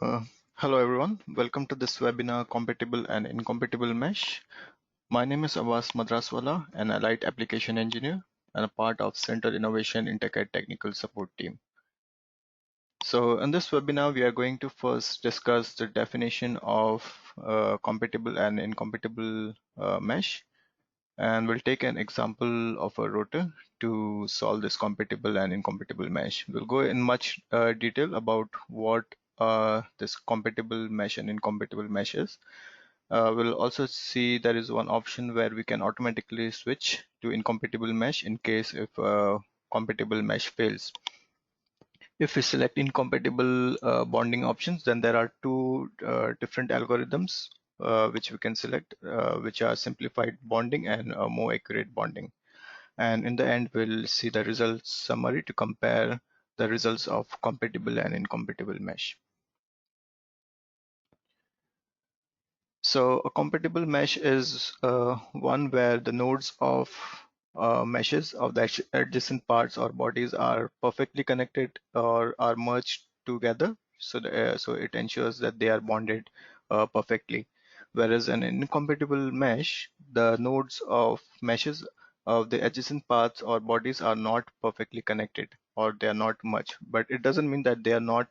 Uh, Hello everyone, welcome to this webinar Compatible and Incompatible Mesh. My name is Abbas Madraswala, an Allied Application Engineer and a part of Center Innovation InterCAD Technical Support Team. So in this webinar, we are going to first discuss the definition of compatible and incompatible mesh, and we'll take an example of a router to solve this compatible and incompatible mesh. We'll go in much detail about what this compatible mesh and incompatible mesh is. We'll also see there is one option where we can automatically switch to incompatible mesh in case if compatible mesh fails. If we select incompatible bonding options, then there are two different algorithms which we can select, which are simplified bonding and more accurate bonding. And in the end, we'll see the results summary to compare the results of compatible and incompatible mesh. So a compatible mesh is one where the nodes of meshes of the adjacent parts or bodies are perfectly connected or are merged together. So it ensures that they are bonded perfectly. Whereas an incompatible mesh, the nodes of meshes of the adjacent parts or bodies are not perfectly connected or they are not much. But it doesn't mean that they are not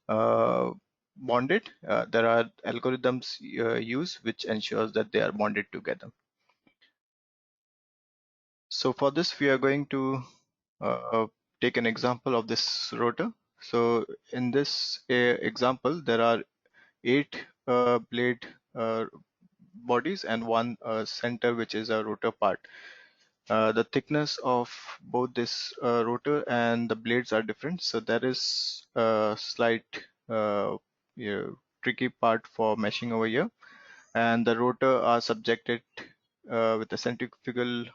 uh, bonded. There are algorithms used which ensures that they are bonded together. So for this, we are going to take an example of this rotor. So in this example, there are 8 blade bodies and one center, which is a rotor part. The thickness of both this rotor and the blades are different, so there is a slight tricky part for meshing over here. And the rotor are subjected with a centrifugal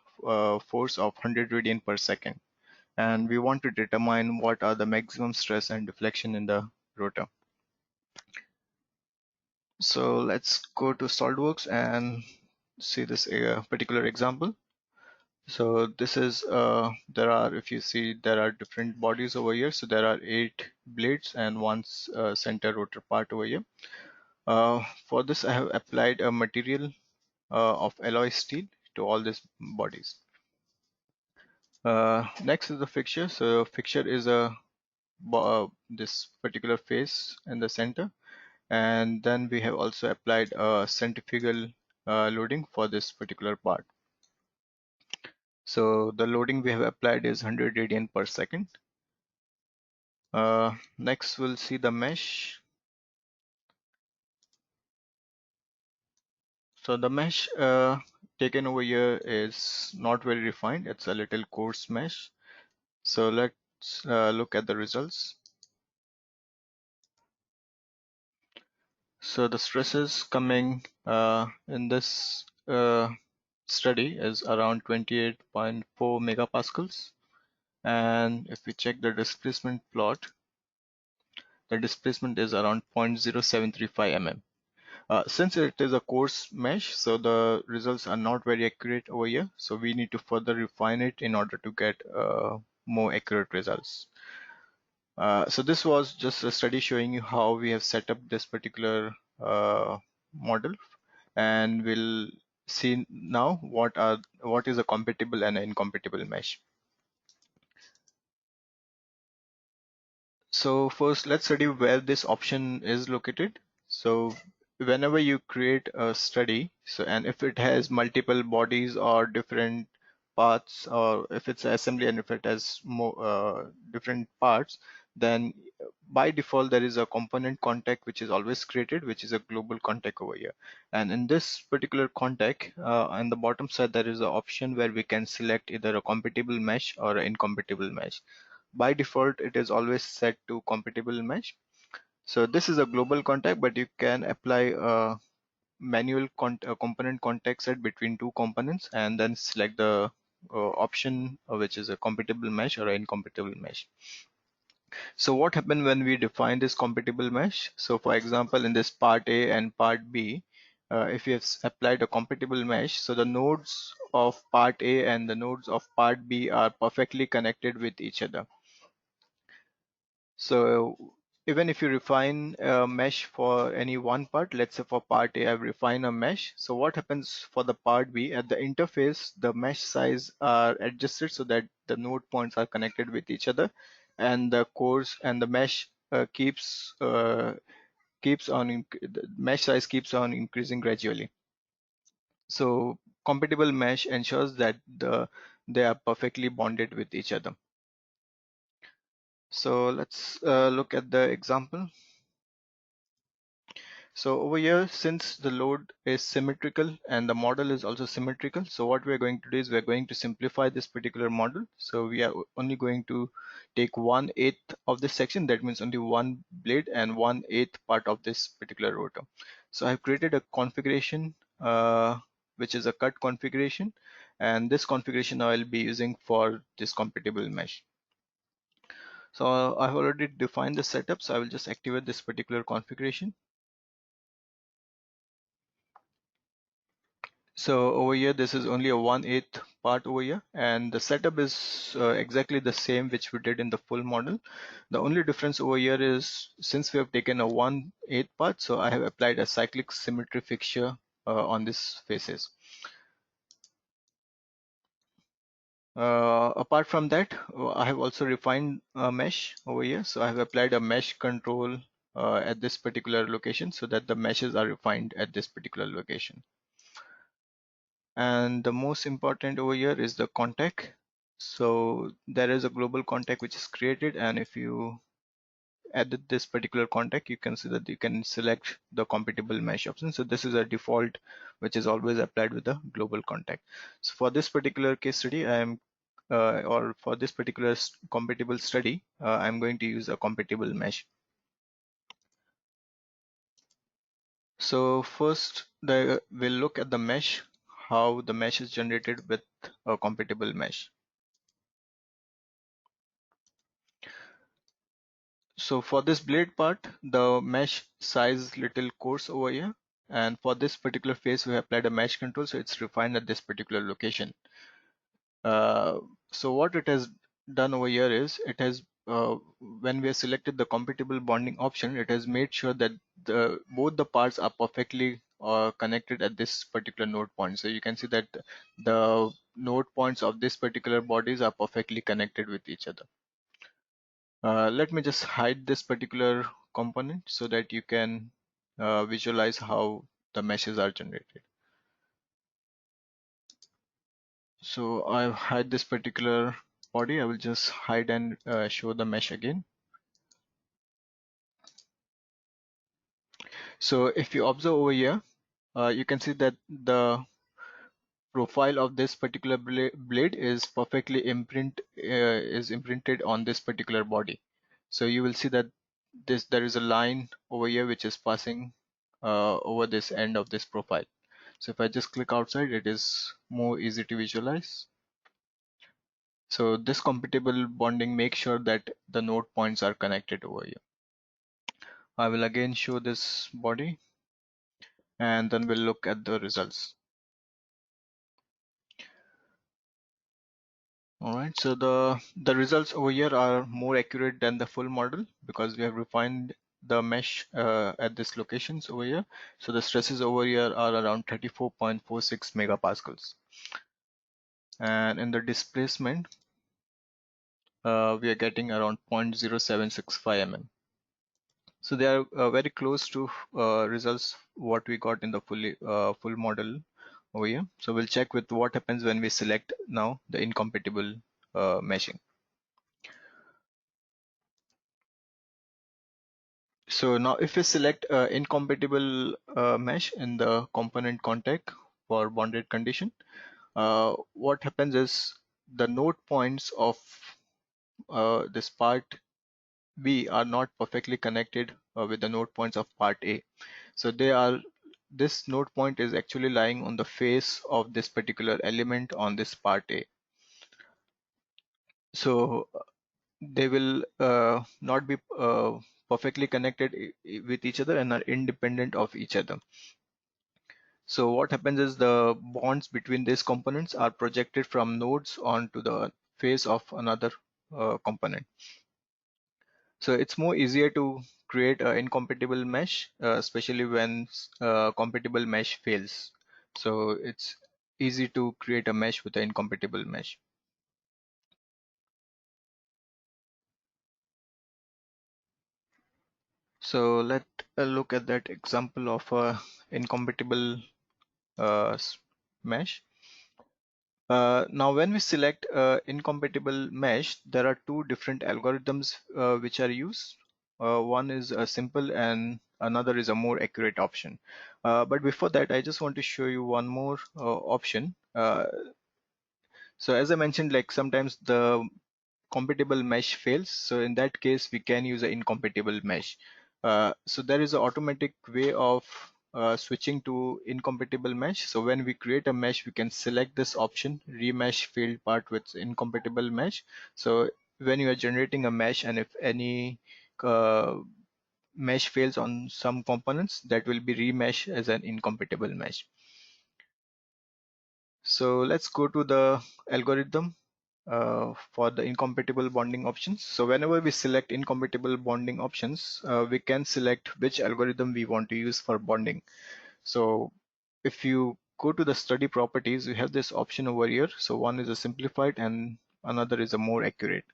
force of 100 radian per second. And we want to determine what are the maximum stress and deflection in the rotor. So let's go to SolidWorks and see this particular example. So this is there are, if you see, there are different bodies over here. So there are 8 blades and one center rotor part over here. For this, I have applied a material of alloy steel to all these bodies. Next is the fixture. So fixture is a this particular face in the center, and then we have also applied a centrifugal loading for this particular part. So the loading we have applied is 100 radian per second. Next, we'll see the mesh. So the mesh taken over here is not very refined. It's a little coarse mesh. So let's look at the results. So the stresses coming in this study is around 28.4 megapascals. And if we check the displacement plot, the displacement is around 0.0735 mm. Since it is a coarse mesh, so the results are not very accurate over here. So we need to further refine it in order to get more accurate results. So this was just a study showing you how we have set up this particular model, and we'll see now what is a compatible and an incompatible mesh. So first, let's study where this option is located. So whenever you create a study, so and if it has multiple bodies or different parts, or if it's assembly and if it has more different parts, then by default there is a component contact which is always created, which is a global contact over here. And in this particular contact, on the bottom side, there is an option where we can select either a compatible mesh or an incompatible mesh. By default, it is always set to compatible mesh. So this is a global contact, but you can apply a manual component contact set between two components and then select the option which is a compatible mesh or an incompatible mesh. So what happened when we define this compatible mesh? So for example, in this part A and part B, if you have applied a compatible mesh, so the nodes of part A and the nodes of part B are perfectly connected with each other. So even if you refine a mesh for any one part, let's say for part A, I've refined a mesh. So what happens for the part B? At the interface, the mesh size are adjusted so that the node points are connected with each other, and the cores and the mesh the mesh size keeps on increasing gradually. So compatible mesh ensures that they are perfectly bonded with each other. So let's look at the example. So over here, since the load is symmetrical and the model is also symmetrical, so what we're going to do is we're going to simplify this particular model. So we are only going to take 1/8 of this section. That means only one blade and 1/8 part of this particular rotor. So I've created a configuration, which is a cut configuration. And this configuration I'll be using for this compatible mesh. So I've already defined the setup. So I will just activate this particular configuration. So over here, this is only a 1/8 part over here, and the setup is exactly the same which we did in the full model. The only difference over here is since we have taken a 1/8 part, so I have applied a cyclic symmetry fixture on these faces. Apart from that, I have also refined a mesh over here. So I have applied a mesh control at this particular location so that the meshes are refined at this particular location. And the most important over here is the contact. So there is a global contact which is created, and if you edit this particular contact, you can see that you can select the compatible mesh option. So this is a default which is always applied with the global contact. So for this particular case study, I am or for this particular compatible study, I'm going to use a compatible mesh. So first, we'll look at the mesh, how the mesh is generated with a compatible mesh. So for this blade part, the mesh size little coarse over here. And for this particular phase, we have applied a mesh control, so it's refined at this particular location. So what it has done over here is when we have selected the compatible bonding option, it has made sure that both the parts are perfectly connected at this particular node point. So you can see that the node points of this particular bodies are perfectly connected with each other. Let me just hide this particular component so that you can visualize how the meshes are generated. So I've hide this particular body. I will just hide and show the mesh again. So if you observe over here, you can see that the profile of this particular blade is perfectly imprinted on this particular body. So you will see that there is a line over here which is passing over this end of this profile. So if I just click outside, it is more easy to visualize. So this compatible bonding makes sure that the node points are connected over here. I will again show this body and then we'll look at the results. All right, so the results over here are more accurate than the full model because we have refined the mesh at this locations over here. So the stresses over here are around 34.46 megapascals. And in the displacement, we are getting around 0.0765 mm. So they are very close to results what we got in the full model over here. So we'll check with what happens when we select now the incompatible meshing. So now if we select incompatible mesh in the component contact for bonded condition, what happens is the node points of this part B are not perfectly connected with the node points of part A. So this node point is actually lying on the face of this particular element on this part A. So they will not be perfectly connected with each other and are independent of each other. So what happens is the bonds between these components are projected from nodes onto the face of another component. So it's more easier to create an incompatible mesh, especially when compatible mesh fails. So it's easy to create a mesh with an incompatible mesh. So let look at that example of a incompatible mesh. Now, when we select incompatible mesh, there are two different algorithms which are used. One is a simple and another is a more accurate option. But before that, I just want to show you one more option. So as I mentioned, like sometimes the compatible mesh fails. So in that case, we can use an incompatible mesh. So there is an automatic way of switching to incompatible mesh. So when we create a mesh, we can select this option, remesh failed part with incompatible mesh. So when you are generating a mesh and if any uh, mesh fails on some components, that will be remesh as an incompatible mesh. So let's go to the algorithm for the incompatible bonding options. So whenever we select incompatible bonding options, we can select which algorithm we want to use for bonding. So if you go to the study properties, you have this option over here. So one is a simplified and another is a more accurate.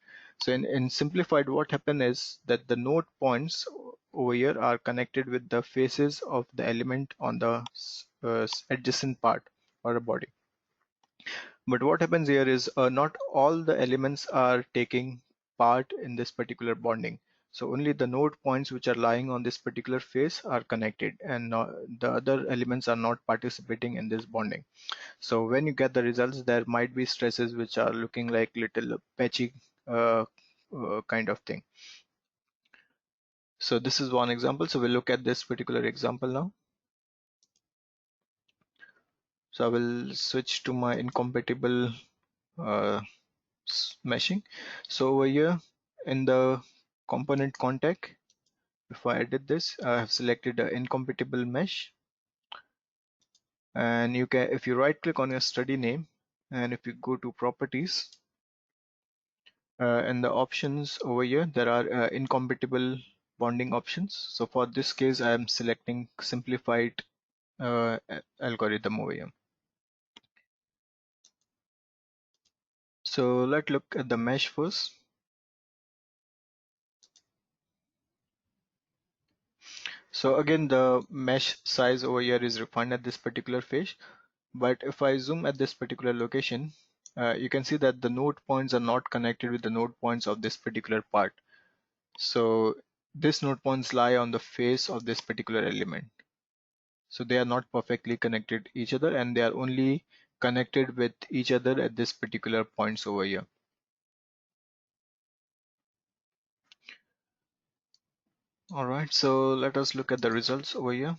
So in simplified, what happens is that the node points over here are connected with the faces of the element on the adjacent part or a body. But what happens here is not all the elements are taking part in this particular bonding. So only the node points which are lying on this particular face are connected and the other elements are not participating in this bonding. So when you get the results, there might be stresses which are looking like little patchy uh, kind of thing. So this is one example. So we'll look at this particular example now. So I will switch to my incompatible uh, meshing. So over here in the component contact, if I edit this, I have selected an incompatible mesh, and you can, if you right click on your study name and if you go to properties, in the options over here there are incompatible bonding options. So for this case I am selecting simplified algorithm over here. So let's look at the mesh first. So again, the mesh size over here is refined at this particular phase. But if I zoom at this particular location, you can see that the node points are not connected with the node points of this particular part. So these node points lie on the face of this particular element. So they are not perfectly connected each other and they are only connected with each other at this particular points over here. All right, so let us look at the results over here.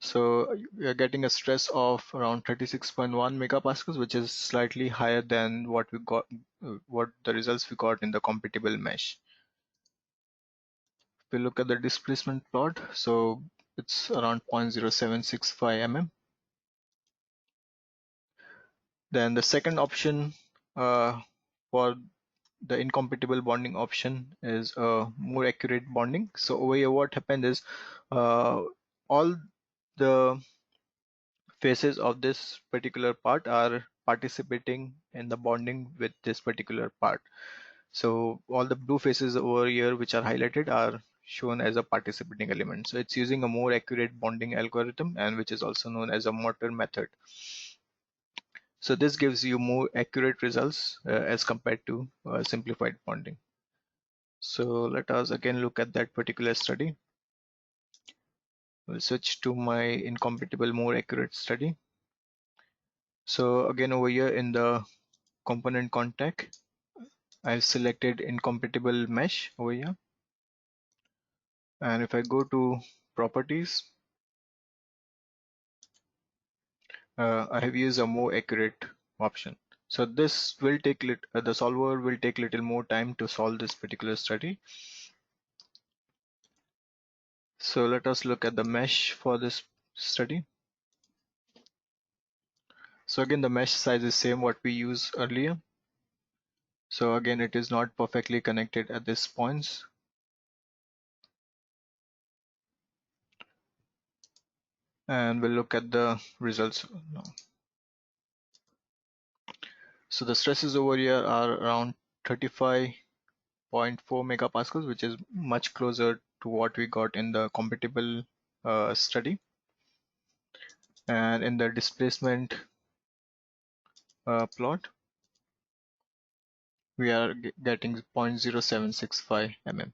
So we are getting a stress of around 36.1 megapascals, which is slightly higher than what we got, what the results we got in the compatible mesh. If we look at the displacement plot, so it's around 0.0765 mm. Then the second option for the incompatible bonding option is more accurate bonding. So over here, what happened is all the faces of this particular part are participating in the bonding with this particular part. So all the blue faces over here which are highlighted are shown as a participating element. So it's using a more accurate bonding algorithm and which is also known as a mortar method. So this gives you more accurate results as compared to simplified bonding. So let us again look at that particular study. We'll switch to my incompatible more accurate study. So again over here in the component contact, I've selected incompatible mesh over here. And if I go to properties, I have used a more accurate option. So this will take the solver will take little more time to solve this particular study. So let us look at the mesh for this study. So again, the mesh size is same what we used earlier. So again, it is not perfectly connected at this points. And we'll look at the results now. So the stresses over here are around 35.4 megapascals, which is much closer to what we got in the compatible study. And in the displacement plot, we are getting 0.0765 mm.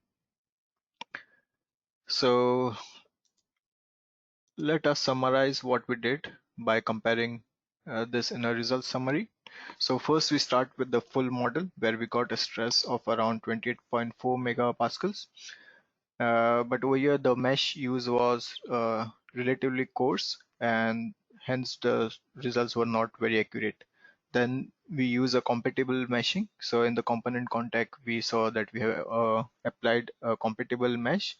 So let us summarize what we did by comparing this in a result summary. So first we start with the full model where we got a stress of around 28.4 megapascals. But over here the mesh use was relatively coarse and hence the results were not very accurate. Then we use a compatible meshing. So in the component contact we saw that we have applied a compatible mesh,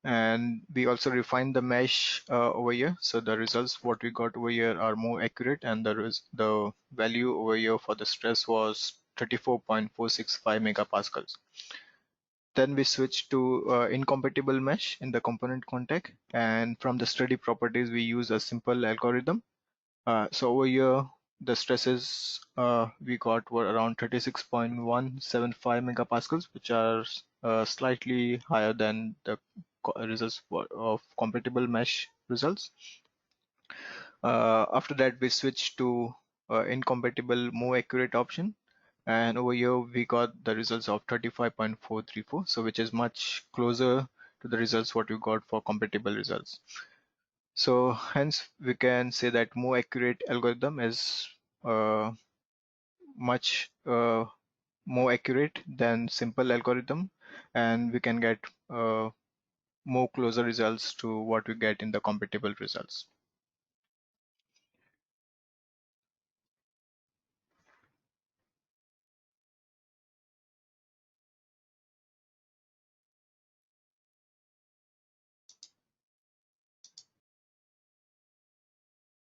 and we also refined the mesh over here. So the results what we got over here are more accurate, and the value over here for the stress was 34.465 megapascals. Then we switch to incompatible mesh in the component contact, and from the study properties we use a simple algorithm. So over here the stresses we got were around 36.175 megapascals, which are slightly higher than the results of compatible mesh results. After that we switch to incompatible more accurate option, and over here we got the results of 35.434, so which is much closer to the results what we got for compatible results. So hence we can say that more accurate algorithm is uh, much more accurate than simple algorithm, and we can get more closer results to what we get in the compatible results.